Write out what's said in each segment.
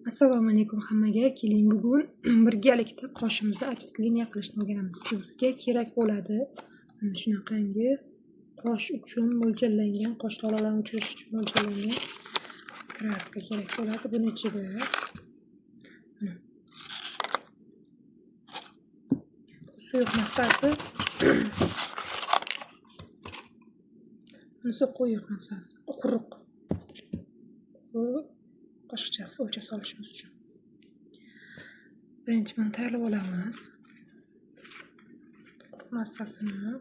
Assalomu alaykum hammaga. Keling, bugun birgalikda qoshimizni achis liniya qilishni o'rganamiz. Bizga kerak bo'ladi mana shunaqangi qosh uchun mo'ljallangan, qosh tolalarini o'chirish uchun mo'ljallangan kraska kerak bo'ladi. Buni ichiga suyuq massasi, bunisi quyuq massasi, quruq. Bu qoshiqchasi o'lchab solishimiz uchun. Birinchi buni tayyorlab olamiz. Quruq massasini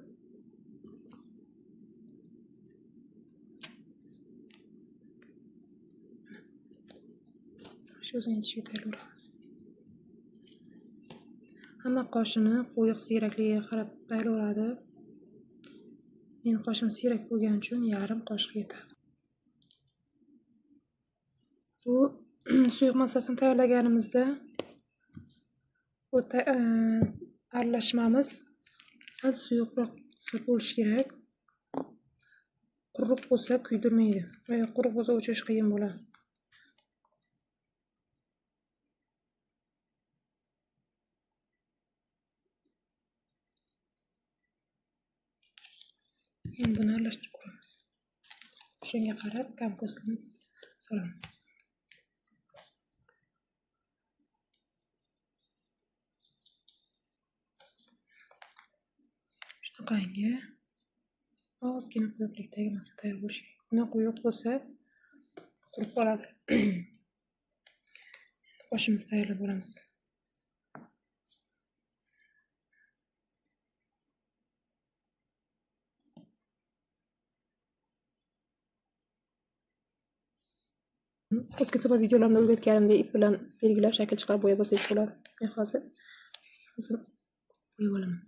shu o'zining ichiga tayyorlaymiz. Hamma qoshini quyuq siyrakligiga qarab tayyorladi. Mening qoshim siyrak bo'lgani uchun yarim qoshiq yetadi. Bu suyuq massasini tayyorlaganimizda bu aralashmamiz sal suyuqroq bo'lishi kerak. Quruq bo'lsa kuydirmaydi. Quruq bo'lsa o'chirish qiyin bo'ladi. Endi buni aralashtirib ko'ramiz. Shunga qarab komkostni solamiz. Shunaqangi ozgina quyuqlikdagi massa tayyor bo'lishi kerak. Buni quyuq bo'lsa quruq qoladi. Qoshimizni tayyorlab olamiz. O'tgan safar videolarimda o'rgatganimdek ip bilan belgilab shakl chiqarib bo'yab olsangiz bo'ladi. Men hozir bo'yab olaman.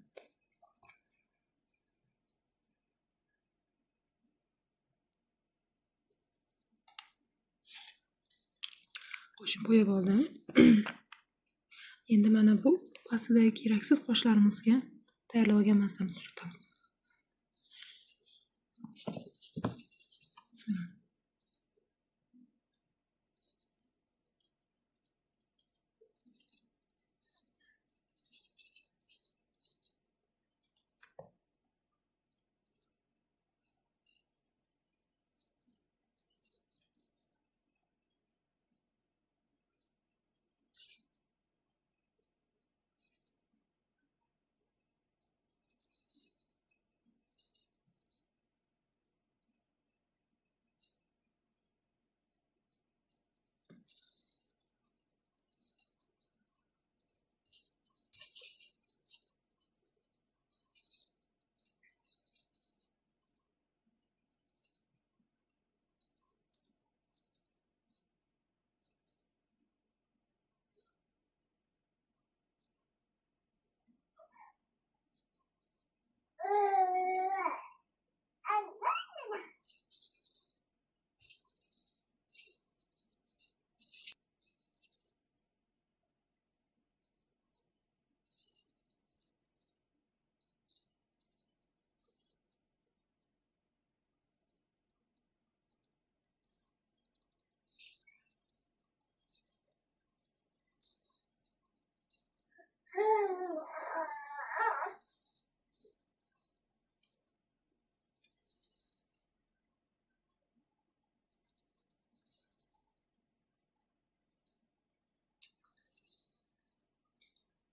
Qoshim bo'yab oldim. Endi mana bu pastidagi keraksiz qoshlarimizga tayyorlab olgan massamizni surtamiz.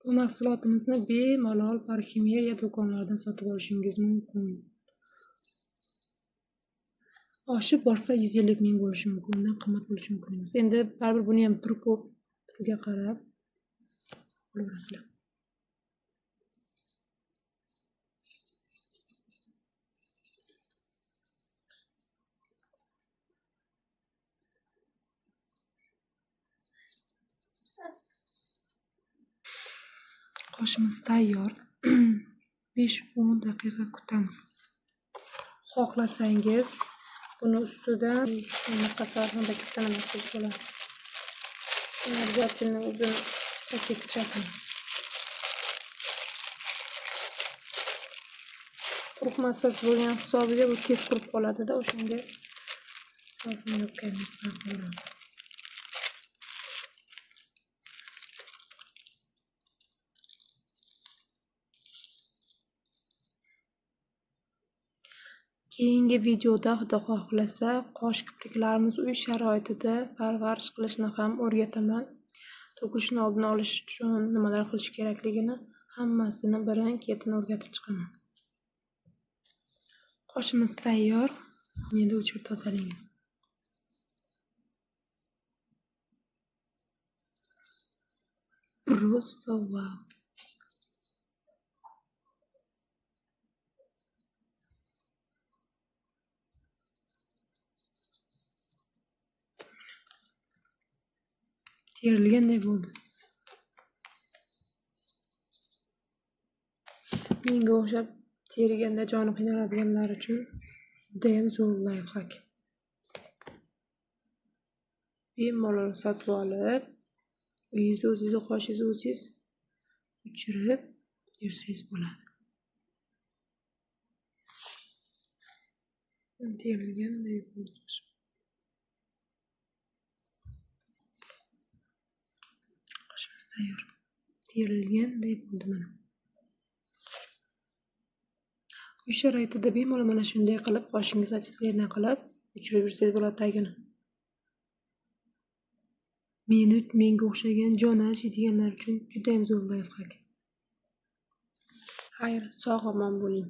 Bu mahsulotimizni bemalol parfyumeriya do'konlaridan sotib olishingiz mumkin. Oshib borsa 150 ming bo'lishi mumkin, undan qimmat bo'lishi mumkin emas. Endi baribir buni ham turiga qarab olaverasizlar. Qoshimiz tayyor. 5-10 daqiqa kutamiz. Xohlasangiz buni ustidan qasarxonada kattalar qilib bo'ladi. Обязательно o'zini ketishamiz. Quruq massasi bo'lgan hisobiga bu tez qurib qoladi-da, o'shanga sovun yoqqanimizdan qoladi. Keyingi videoda Xudo xohlasa qosh kipriklarimiz uy sharoitida parvarish qilishni ham o'rgataman. To'kilishni oldini olish uchun nimalar qilish kerakligini hammasini birin-ketin o'rgatib chiqaman. Qoshimiz tayyor. Endi o'chirib tozalaymiz. Просто wow. Terilganday bo'ldi. Menga o'xshab teriganda joni qiynaladiganlar uchun judayam zo'r layfhak. Bemalol sotib olib, uyingizda o'zingiz qoshingizni o'zingiz o'chirib yursangiz bo'ladi. Terilganday bo'ldi. Qoshimiz tayyor. Terilganday bo'ldi mana. Uy sharoitida bemalol mana shunday qilib qoshingiz achitlardan qilib o'chirib yursangiz bo'ladi tagini. Menga o'xshagan joni achiydiganlar uchun juda ham zo'r layfhak. Xayr, sog' omon bo'ling.